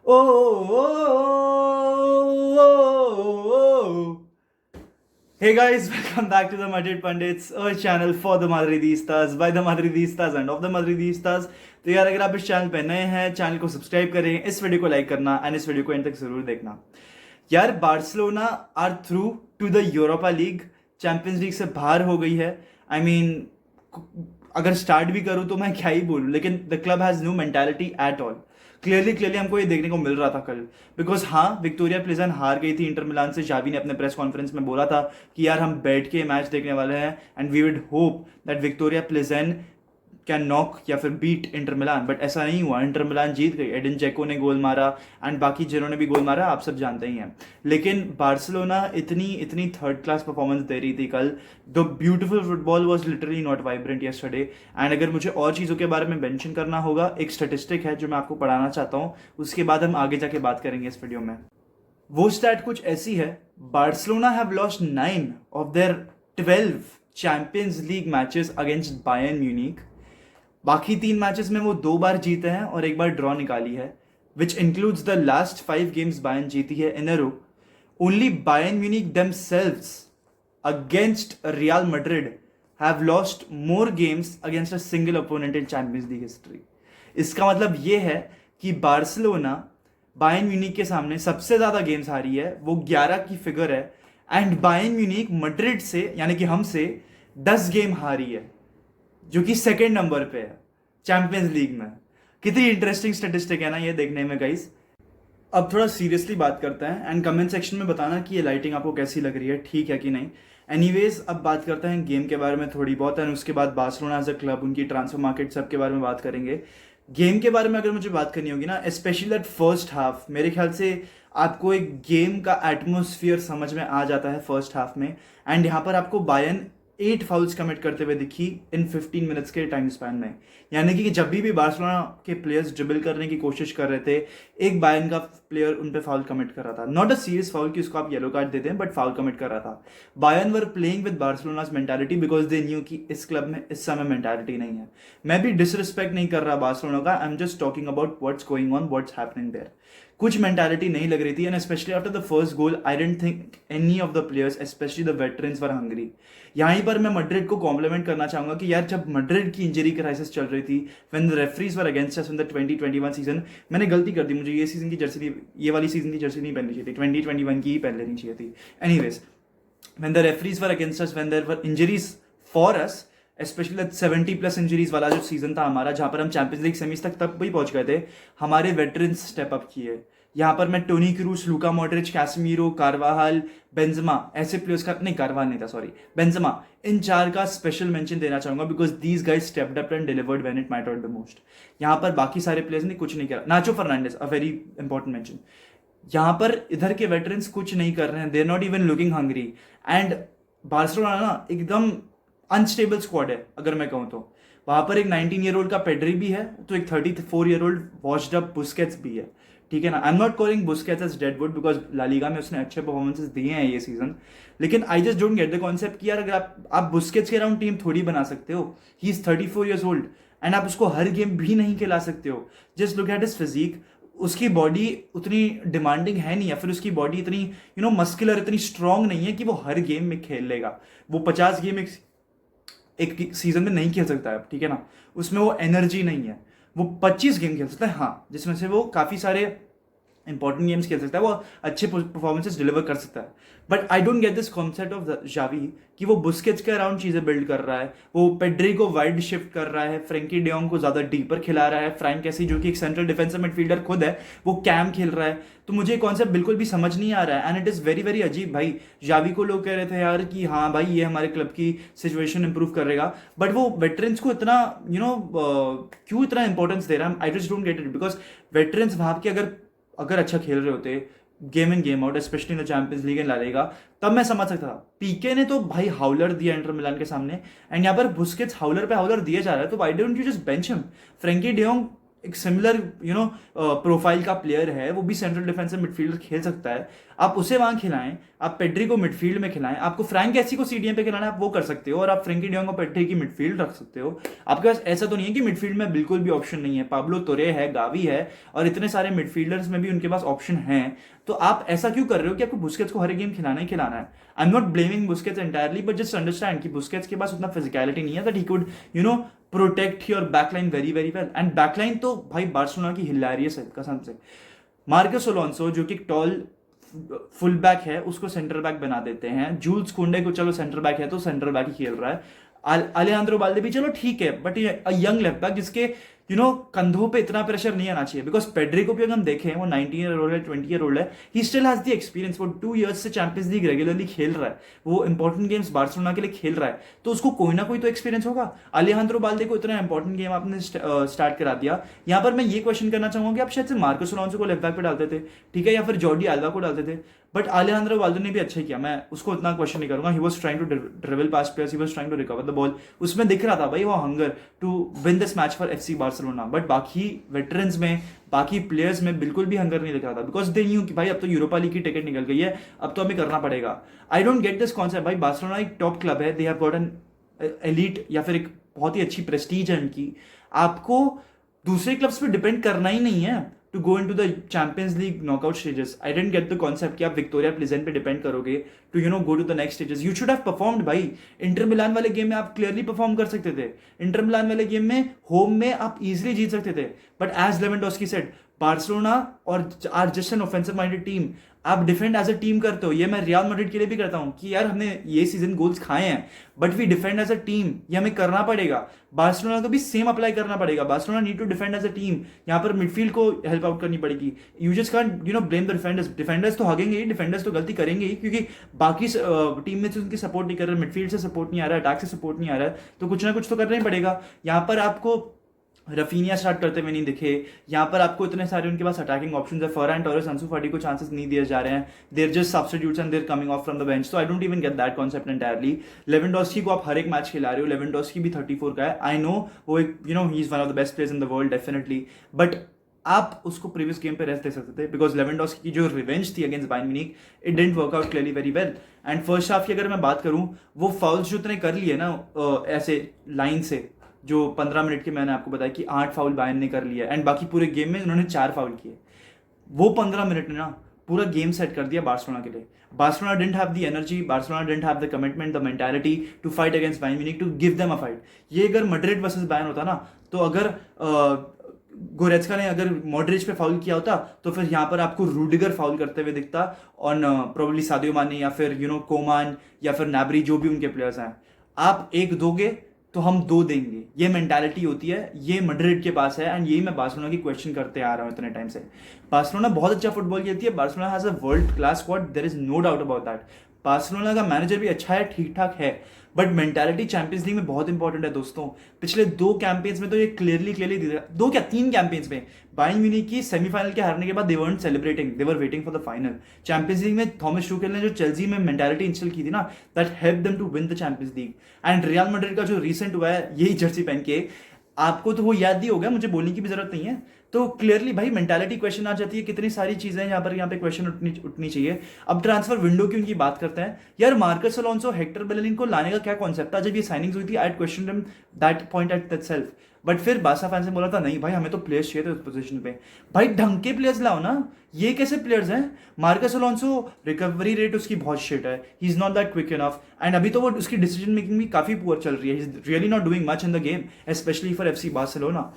Oh. Hey guys, welcome back to the Madrid Pundits, a channel for the Madridistas, by the Madridistas and of the Madridistas. तो यार अगर आप इस channel पे नए हैं, चैनल को सब्सक्राइब करें, इस वीडियो को लाइक करना एंड इस वीडियो को एंड तक जरूर देखना। यार Barcelona are through to the Europa League, Champions League से बाहर हो गई है। आई मीन अगर स्टार्ट भी करूँ तो मैं क्या ही बोलूँ, लेकिन the club has no mentality at all. Clearly हमको ये देखने को मिल रहा था कल, बिकॉज हाँ विक्टोरिया प्लेजन हार गई थी इंटर मिलान से। जावी ने अपने प्रेस कॉन्फ्रेंस में बोला था कि यार हम बैठ के मैच देखने वाले हैं and we would hope that Victoria Plzen can knock या फिर बीट इंटर मिलान, बट ऐसा नहीं हुआ। इंटर मिलान जीत गई, एडिन जेको ने गोल मारा एंड बाकी जिन्होंने भी गोल मारा आप सब जानते ही हैं। लेकिन बार्सिलोना इतनी थर्ड क्लास परफॉर्मेंस दे रही थी कल। The beautiful football was literally not vibrant yesterday. And अगर मुझे और चीज़ों के बारे में मेंशन करना होगा, एक स्टेटिस्टिक है जो मैं आपको पढ़ाना चाहता हूँ, उसके बाद हम आगे जाके बात करेंगे इस वीडियो में। वो स्टैट कुछ ऐसी है, Barcelona have lost 9 of their 12 champions league matches against Bayern Munich. बाकी 3 मैचेस में वो 2 बार जीते हैं और 1 बार ड्रॉ निकाली है, which includes the last 5 games Bayern जीती है in a row. Only Bayern Munich themselves against Real Madrid have lost more games against a single opponent in Champions League history. इसका मतलब ये है कि बार्सिलोना बायर्न म्यूनिक के सामने सबसे ज्यादा गेम्स हारी है, वो 11 की फिगर है। एंड बायर्न म्यूनिक मैड्रिड से यानी कि हमसे 10 गेम हारी है, जो कि सेकेंड नंबर पे है चैंपियंस लीग में। कितनी इंटरेस्टिंग स्टेटिस्टिक है ना ये देखने में गाइस। अब थोड़ा सीरियसली बात करते हैं एंड कमेंट सेक्शन में बताना कि ये लाइटिंग आपको कैसी लग रही है, ठीक है कि नहीं। एनीवेज अब बात करते हैं गेम के बारे में थोड़ी बहुत, एंड उसके बाद बार्सिलोना एज अ क्लब, उनकी ट्रांसफर मार्केट सब के बारे में बात करेंगे। गेम के बारे में अगर मुझे बात करनी होगी ना, स्पेशली दैट फर्स्ट हाफ, मेरे ख्याल से आपको एक गेम का एटमोसफियर समझ में आ जाता है फर्स्ट हाफ में। एंड यहाँ पर आपको बायर्न 8 फाउल्स कमिट करते हुए दिखी इन 15 मिनट्स के टाइम स्पैन में। यानी कि जब भी बार्सिलोना के प्लेयर्स ड्रिबल करने की कोशिश कर रहे थे, एक बायर्न का प्लेयर उन पे फाउल कमिट कर रहा था। नॉट अ सीरियस फाउल कि उसको आप येलो कार्ड देते हैं, बट फाउल कमिट कर रहा था। Bayern were playing with Barcelona's mentality because they knew कि इस क्लब में इस समय मेंटालिटी नहीं है। मैं भी डिसरिस्पेक्ट नहीं कर रहा बार्सिलोना का, I am just talking about what's going on, what's happening there. कुछ मेंटालिटी नहीं लग रही थी, and specially after the first goal I didn't think any of the players specially the veterans were hungry. यहीं पर मैं Madrid को complement करना चाहूंगा कि यार जब मैड्रिड की इंजरी क्राइसिस चल रही थी, when the referees were against us in the 2021 season, मैंने गलती कर दी, मुझे ये सीजन की जर्सी नहीं, ये वाली सीजन की जर्सी नहीं पहननी चाहिए थी, 2021 की ही पहन लेनी चाहिए थी। Anyways, when the referees were against us, when there were injuries for us, specially 70+ injuries वाला जो सीजन था हमारा, जहां पर हम चैंपियंस लीग सेमीज तक तब भी पहुंच गए थे, हमारे वेटरन्स स्टेप अप किए। यहाँ पर मैं Toni Kroos, Luka Modric, Casemiro, कार्वाहाल, Benzema, ऐसे प्लेयर्स का, नहीं कार्वाहाल नहीं था सॉरी, बेंजेमा, इन 4 का स्पेशल मेंशन देना चाहूंगा because these guys stepped up and delivered when it mattered the most. यहाँ पर बाकी सारे प्लेयर्स ने कुछ नहीं किया। Nacho Fernandez, a very important mention. यहाँ पर इधर के वेटरन्स कुछ नहीं कर रहे हैं, they are not even looking hungry. And Barcelona ना एकदम अनस्टेबल स्क्वाड है अगर मैं कहूँ तो। वहां पर एक 19 ईयर ओल्ड का पेड्री भी है, तो एक 34 year old washed up Busquets भी है, ठीक है ना। I am not calling Busquets as deadwood because La Liga में उसने अच्छे परफॉर्मेंसेस दिए हैं ये सीजन, लेकिन I just don't get the concept कि यार अगर आप बुस्केट्स के अराउंड टीम थोड़ी बना सकते हो। He is 34 years old and आप उसको हर गेम भी नहीं खिला सकते हो। Just look at his physique, उसकी बॉडी उतनी डिमांडिंग है नहीं, या फिर उसकी बॉडी इतनी मस्कुलर, इतनी स्ट्रांग नहीं है कि वो हर गेम में खेल लेगा। वो 50 गेम एक सीजन में नहीं खेल सकता है, ठीक है ना। उसमें वो एनर्जी नहीं है। वो 25 गेम खेल सकता है, हाँ, जिसमें से वो काफी सारे इंपॉर्टेंट गेम्स खेल सकता है, वो अच्छे परफॉर्मेंसेस डिलीवर कर सकता है। But I don't get this concept of Xavi कि वो बुस्केट्स के अराउंड चीजें बिल्ड कर रहा है, वो पेड्री को वाइड शिफ्ट कर रहा है, फ्रेंकी डियोंग को ज्यादा डीपर खिला रहा है, फ्रैंक कैसी जो कि एक सेंट्रल डिफेंसिव मिडफील्डर खुद है, वो कैम खेल रहा है। तो मुझे कॉन्सेप्ट बिल्कुल भी समझ नहीं आ रहा है, and it is very very अजीब भाई। जावी को लोग कह रहे थे यार कि हाँ भाई ये हमारे क्लब की सिचुएशन इंप्रूव करेगा, बट वो वेटरन्स को इतना क्यों इतना इंपॉर्टेंस दे रहा है, I just don't get it. Because veterans वहां के अगर अच्छा खेल रहे होते game in game out, specially in the Champions League and La Liga, तब मैं समझ सकता था। पीके ने तो भाई हाउलर दिया इंटर मिलान के सामने, एंड यहाँ पर बुस्केट्स हाउलर पे हाउलर दिए जा रहा है, तो why don't you just bench him. Frenkie de Jong एक सिमिलर प्रोफाइल का प्लेयर है, वो भी सेंट्रल डिफेंसिव मिडफील्डर खेल सकता है, आप उसे वहां खिलाएं, आप पेड्री को मिडफील्ड में खिलाएं, आपको फ्रैंक कैसी को सीडीएम पे खिलाना है आप वो कर सकते हो, और आप फ्रैंकी डियोंग और पेड्री की मिडफील्ड रख सकते हो। आपके पास ऐसा तो नहीं है कि मिडफील्ड में बिल्कुल भी ऑप्शन नहीं है, पाब्लो तोरे है, गावी है, और इतने सारे मिडफील्डर्स में भी उनके पास ऑप्शन है। तो आप ऐसा क्यों कर रहे हो कि आपको बुस्केट्स को हर गेम खिलाना ही खिलाना है? आई am not blaming Busquets entirely, but just understand कि बुस्केट्स के पास उतना फिजिकलिटी नहीं है that he could protect your backline very very well. And backline तो भाई बार्सिलोना की हिलेरियस है कसम से। मार्कस अलोंसो जो कि टॉल फुल बैक है उसको सेंटर बैक बना देते हैं, जूल्स कुंडे को चलो सेंटर बैक है तो सेंटर बैक ही खेल रहा है, अलेहांद्रो बाल्दे भी चलो ठीक है, बट ये यंग लेफ्ट बैक जिसके कंधों पे इतना प्रेशर नहीं आना चाहिए, बिकॉज पेड्री को भी अगर हम देखें वो 19 ईयर ओल्ड है, 20 ईयर ओल्ड है, he still has the experience, वो 2 इयर्स से चैंपियंस लीग रेगुलरली खेल रहा है, वो इंपॉर्टेंट गेम्स बार्सिलोना के लिए खेल रहा है, तो उसको कोई ना कोई तो एक्सपीरियंस होगा। अलेहांद्रो बाल्दे को इतना इंपॉर्टेंट गेम आपने स्टार्ट करा दिया। यहाँ पर मैं ये क्वेश्चन करना चाहूंगा कि आप शायद से मार्कस अलोंसो को लेफ्ट बैक पे डालते थे, ठीक है, या फिर जॉर्डी अल्बा को डालते थे, बट अलेहांद्रो बाल्दे ने भी अच्छा ही किया, मैं उसको इतना क्वेश्चन नहीं करूंगा। He was trying to dribble past players, he was trying to recover the ball, उसमें दिख रहा था भाई वो hunger to win this match for FC Barcelona, but बाकी वेटरन्स में, बाकी प्लेयर्स में बिल्कुल भी हंगर नहीं दिख रहा था, बिकॉज दे न्यू कि भाई अब तो यूरोपा लीग की टिकट निकल गई है, अब तो हमें करना पड़ेगा। आई डोंट गेट दिस कॉन्सेप्ट भाई, बार्सिलोना एक टॉप क्लब है, they have got an elite या फिर एक बहुत ही अच्छी प्रेस्टीज है उनकी, आपको दूसरे क्लब्स पे डिपेंड करना ही नहीं है to go into the Champions League knockout stages. I don't get the concept कि आप विक्टोरिया प्लेजेंट पे डिपेंड करोगे to go to the next stages. You should have performed भाई, इंटर मिलान वाले गेम में आप क्लियरली परफॉर्म कर सकते थे, इंटर मिलान वाले गेम में होम में आप इजिली जीत सकते थे, but as Lewandowski said Barcelona और are just an offensive minded team, आप डिफेंड एज अ टीम करते हो, ये मैं रियल मैड्रिड के लिए भी करता हूं कि यार हमने ये सीजन गोल्स खाए हैं but we defend as a team, ये हमें करना पड़ेगा। बार्सिलोना को भी सेम अप्लाई करना पड़ेगा, Barcelona need to defend as a team, यहाँ पर मिडफील्ड को हेल्प आउट करनी पड़ेगी। You just can't blame the defenders, defenders तो भागेंगे ही, डिफेंडर्स तो गलती करेंगे ही, क्योंकि बाकी टीम में से उनकी सपोर्ट नहीं कर रहे, मिडफील्ड से सपोर्ट नहीं आ रहा है, अटैक से सपोर्ट नहीं आ रहा है, तो कुछ ना कुछ तो करना ही पड़ेगा। यहाँ पर आपको रफीनिया स्टार्ट करते हुए नहीं दिखे, यहाँ पर आपको इतने सारे उनके पास अटैकिंग ऑप्शंस है, फरहान टोरेस, अंसु फाटी को चांसेस नहीं दिए जा रहे हैं, they're just substitutes and they're coming off from the bench, so I don't even get that concept entirely. Lewandowski को आप हर एक मैच खिला रहे हो, लेवेंडोस्की भी 34 का है, आई नो वो एक he is one of the best players in the world definitely, but आप उसको प्रीवियस गेम पे रेस्ट दे सकते थे, बिकॉज लेवेंडोस्की की जो रिवेंज थी against Bayern Munich, it didn't work out clearly very well. And first half की अगर मैं बात करूं, वो फाउल्स जो उतने कर लिए ना ऐसे लाइन से, जो 15 मिनट के मैंने आपको बताया कि 8 फाउल बायर्न ने कर लिया, एंड बाकी पूरे गेम में उन्होंने 4 फाउल किए, वो 15 मिनट ने ना पूरा गेम सेट कर दिया बार्सिलोना के लिए। Barcelona didn't have the energy, Barcelona didn't have the commitment, the mentality to fight against Bayern Munich, to give them a fight. ये अगर मैड्रिड वर्सेस बायर्न होता ना, तो अगर गोरेत्स्का ने अगर मॉड्रिच पे फाउल किया होता, तो फिर यहाँ पर आपको रूडिगर फाउल करते हुए दिखता ऑन प्रोबेबली सादियो माने या फिर कोमान या फिर नाबरी, जो भी उनके प्लेयर्स हैं। आप एक दोगे तो हम 2 देंगे, ये मेंटालिटी होती है, ये मैड्रिड के पास है, एंड यही मैं बार्सिलोना की क्वेश्चन करते आ रहा हूँ इतने टाइम से। बार्सिलोना बहुत अच्छा फुटबॉल खेलती है, Barcelona has a world class squad, there is no doubt about that. Barcelona का मैनेजर भी अच्छा है, ठीक ठाक है, बट मेंटालिटी चैंपियंस लीग में बहुत इंपॉर्टेंट है दोस्तों। पिछले 2 कैंपेन्स में तो ये क्लियरली दिख रहा है, 2 क्या 3 कैंपेन्स में बायर्न म्यूनिख की सेमीफाइनल के हारने के बाद they weren't celebrating, they were waiting for the final. Champions League में थॉमस टुखेल ने जो चेल्सी में मेंटालिटी इंस्टॉल की थी ना, that help them to win the Champions League. And Real Madrid का जो रिसेंट हुआ है यही जर्सी पहन के, आपको तो वो याद ही होगा, मुझे बोलने की भी जरूरत नहीं है। तो क्लियरली भाई मेंटालिटी क्वेश्चन आ जाती है, कितनी सारी चीजें यहाँ पे क्वेश्चन उठनी चाहिए। अब ट्रांसफर विंडो की उनकी बात करते हैं, यार मार्कस अलोंसो, हेक्टर बेलेरिन को लाने का क्या कॉन्सेप्ट था जब ये साइनिंग्स हुई थी? I question him that point at that self, but फिर बासा फैंस ने बोला था नहीं भाई हमें तो प्लेयर्स चाहिए थे उस पोजीशन पे, भाई ढंग के प्लेयर्स लाओ ना, ये कैसे प्लेयर्स हैं? मार्कस अलोंसो रिकवरी रेट उसकी बहुत शिट है, he is not that quick enough, and अभी तो वो उसकी डिसीजन मेकिंग भी काफी पुअर चल रही है, he is really not doing much in the game specially for FC Barcelona.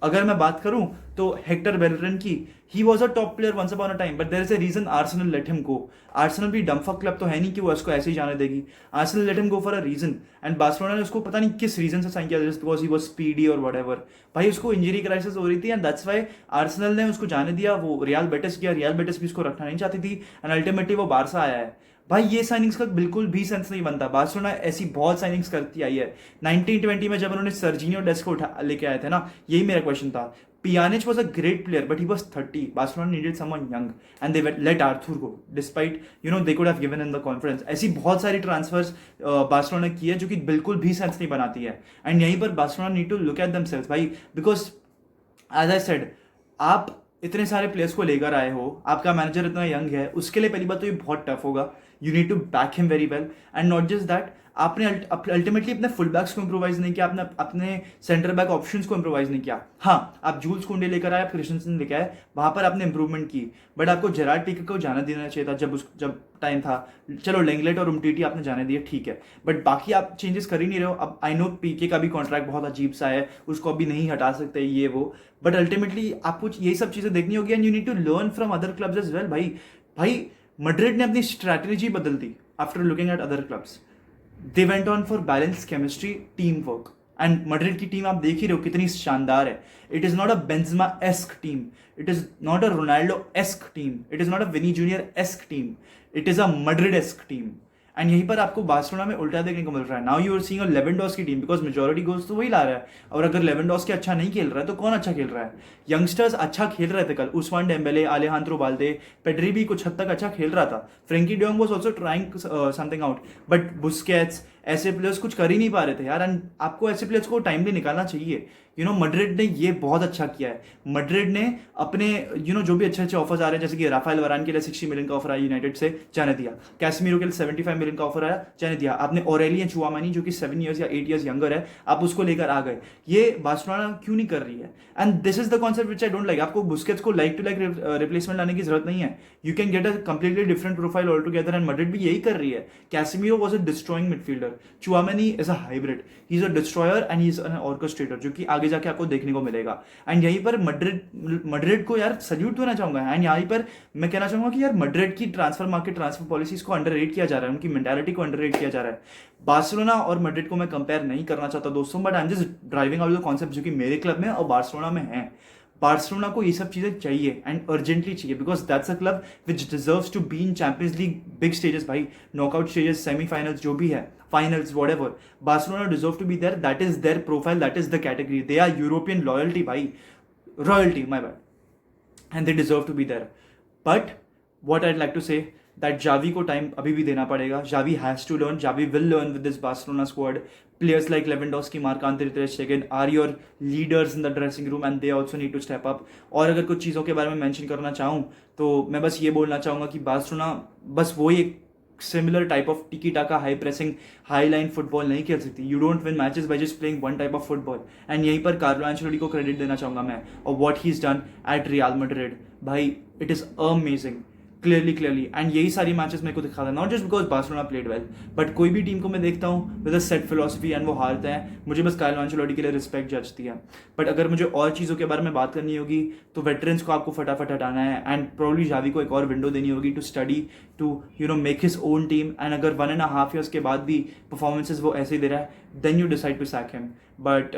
अगर मैं बात करूं तो हेक्टर बेलेरिन की, he was a top player once upon a time, but there is a reason Arsenal let him go. Arsenal भी डम्फक club तो है नहीं कि वो उसको ऐसे ही जाने देगी, Arsenal let him go for a reason, and Barcelona ने उसको पता नहीं किस रीजन से साइन किया, just because he was speedy और व्हाटएवर। भाई उसको इंजरी क्राइसिस हो रही थी, एंड दैट्स व्हाई आर्सेनल ने उसको जाने दिया, वो रियल बेटिस गया, रियल बेटिस भी उसको रखना नहीं चाहती थी, एंड अल्टीमेटली वो बारसा आया है। भाई ये साइनिंग्स का बिल्कुल भी सेंस नहीं बनता, बार्सिलोना ऐसी बहुत साइनिंग्स करती आई है। 1920 में जब उन्होंने सर्जिनियो डेस्को उठा लेके आए थे ना, यही मेरा क्वेश्चन था। Pjanic was a great player, but he was 30. Barcelona needed someone young, and they let Arthur go, despite they could have given in the conference. ऐसी बहुत सारी ट्रांसफर्स बार्सिलोना की है जो कि बिल्कुल भी सेंस नहीं बनाती है, एंड यहीं पर Barcelona need to look at themselves भाई, बिकॉज एज आई सेड, आप इतने सारे प्लेयर्स को लेकर आए हो, आपका मैनेजर इतना यंग है, उसके लिए पहली बात तो ये बहुत टफ होगा. You need to back him very well. And not just that, आपने अल्टीमेटली अपने फुल बैक्स को इम्प्रोवाइज नहीं किया, आपने अपने सेंटर बैक ऑप्शंस को इम्प्रोवाइज नहीं किया. हाँ, आप जूल्स कुंडे लेकर आए, आप क्रिस्टनसन लेकर आए, वहां पर आपने इंप्रूवमेंट की, बट आपको जेरार्ड पीके को जाना देना चाहिए था जब टाइम था. चलो लेंगलेट और उमटीटी आपने जाने दिए, ठीक है, बट बाकी आप चेंजेस कर ही नहीं रहे हो. अब आई नो पीके का भी कॉन्ट्रैक्ट बहुत अजीब सा है, उसको अभी नहीं हटा सकते ये वो, बट अल्टीमेटली आपको यही सब चीजें देखनी होगी. And you need to learn from other clubs as well. भाई मैड्रिड ने अपनी स्ट्रैटेजी बदल दी after looking at other clubs. They went on for balance chemistry, team work. And Madrid की टीम आप देख ही रहे हो कितनी शानदार है. It is not a Benzema esque team, it is not a Ronaldo esque team, it is not a Vini Junior esque team, it is a Madrid ask team. And यहीं पर आपको बार्सिलोना में उल्टा देखने को मिल रहा है. Now you are seeing a Lewandowski team, because majority goals तो वही ला रहा है. और अगर लेवेंडोस्की अच्छा नहीं खेल रहा है तो कौन अच्छा खेल रहा है? यंगस्टर्स अच्छा खेल रहे थे कल. उस्मान डेम्बेले, आलेहांद्रो बाल्दे, पेड्री भी कुछ हद तक अच्छा खेल रहा था. Frenkie de Jong was also trying something out, but Busquets, ऐसे प्लेयर्स कुछ कर ही नहीं पा रहे थे यार. एंड आपको ऐसे प्लेयर्स को टाइमली निकालना चाहिए. मैड्रिड ने ये बहुत अच्छा किया है. मैड्रिड ने अपने जो भी अच्छे अच्छे ऑफर्स आ रहे हैं, जैसे कि राफेल वरान के लिए 60 मिलियन का ऑफर आया यूनाइटेड से, जाने दिया. कैसमीरो के लिए 75 मिलियन का ऑफर आया, जाने दिया. आपने ऑरेलियन चुआमेनी जो कि 7 ईयर्स या 8 ईयर्स यंगर है, आप उसको लेकर आ गए. ये बार्सिलोना क्यों नहीं कर रही है? And this is the concept which I don't like. आपको बुस्केट्स को लाइक टू लाइक रिप्लेसमेंट लाने की जरूरत नहीं है. You can get a completely different profile all together. And Madrid भी यही कर रही है. Casemiro was a destroying midfielder, Tchouameni is a hybrid. He is a destroyer and he is an orchestrator, जो कि आगे जाके आपको देखने को मिलेगा. एंड यहीं पर मैड्रिड को यार सल्यूट देना चाहूंगा. एंड यहीं पर मैं कहना चाहूंगा कि यार मैड्रिड की ट्रांसफर मार्केट, ट्रांसफर पॉलिसीज को अंडररेट किया जा रहा है, उनकी मेंटालिटी को अंडररेट किया जा रहा है. बार्सिलोना और मैड्रिड को मैं कंपेयर नहीं करना चाहता दोस्तों, but I am just driving out the concept जो कि मेरे क्लब में और बार्सिलोना में है. बार्सिलोना को ये सब चीजें चाहिए एंड अर्जेंटली चाहिए, because that's a club which deserves to be in Champions League big stages. भाई नॉकआउट स्टेजेस, सेमीफाइनल्स, जो भी है, finals, whatever. Barcelona deserve to be there. That is their profile. That is the category. They are European loyalty, bhai. Royalty, my bad. And they deserve to be there. But what I'd like to say, that Xavi को time अभी भी देना पड़ेगा. Xavi has to learn. Xavi will learn with this Barcelona squad. Players like Lewandowski, Marc-Andre ter Stegen are your leaders in the dressing room, and they also need to step up. और अगर कुछ चीज़ों के बारे में mention करना चाहूँ तो मैं बस ये बोलना चाहूँगा कि बार्सिलोना बस वही एक सिमिलर टाइप ऑफ टिकी टाका, high pressing, high line football नहीं खेल सकती. You don't win matches by just playing one type of football. And यहीं पर कार्लो एंचेलोटी को क्रेडिट देना चाहूंगा मैं, और what he is done at Real Madrid. भाई it is amazing, clearly. And यही सारी मैचेस मेरे को दिखा था, not just because Barcelona played well, but कोई भी टीम को मैं देखता हूँ with a set philosophy and वो हारते हैं, मुझे बस कार्लो एंचेलोटी के लिए रिस्पेक्ट जचती है. बट अगर मुझे और चीज़ों के बारे में बात करनी होगी तो वेटरन्स को आपको फटाफट हटाना है. एंड प्रोबब्ली जावी को एक और विंडो देनी होगी to study, to make his own team. And अगर 1.5 ईयर्स के बाद भी परफॉर्मेंसेज वो ऐसे ही दे रहा है, then you decide to sack him. But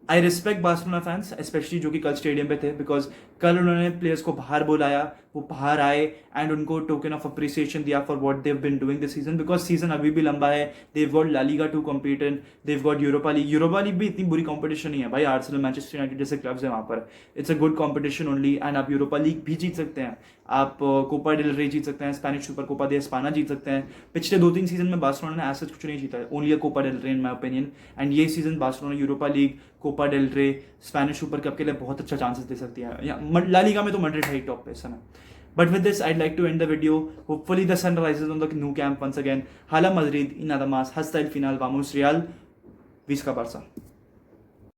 I respect Barcelona fans, specially जो कि कल स्टेडियम पे थे, बिकॉज कल उन्होंने प्लेयर्स को बाहर बुलाया, वो बाहर आए एंड उनको टोकन ऑफ अप्रिसिएशन दिया for what they've been doing this season. Because season अभी भी लंबा है. They've got La Liga to compete in, they've got Europa League भी इतनी बुरी कॉम्पिटिशन नहीं है भाई. आर्सेनल, मैनचेस्टर यूनाइटेड जैसे क्लब्स हैं वहाँ पर, it's a good competition only. And आप यूरोपा लीग भी जीत सकते हैं, आप कोपा डेल रे जीत सकते हैं, स्पेनिश सुपर कोपा दे एस्पाना जीत सकते हैं. पिछले 2-3 सीजन में बार्सिलोना ने ऐसा कुछ नहीं जीता है, only a Copa del Rey in my opinion. And ये season Barcelona Europa League, Copa del Rey, Spanish Super Cup के लिए बहुत अच्छा चांसेस दे सकती है. या ला लीगा में तो मैड्रिड है टॉप पे इस समय. But with this, I'd like to end the video. Hopefully the sun rises on the new camp once again. Hala Madrid, y nada más. Hasta el final. Vamos Real. Visca Barça.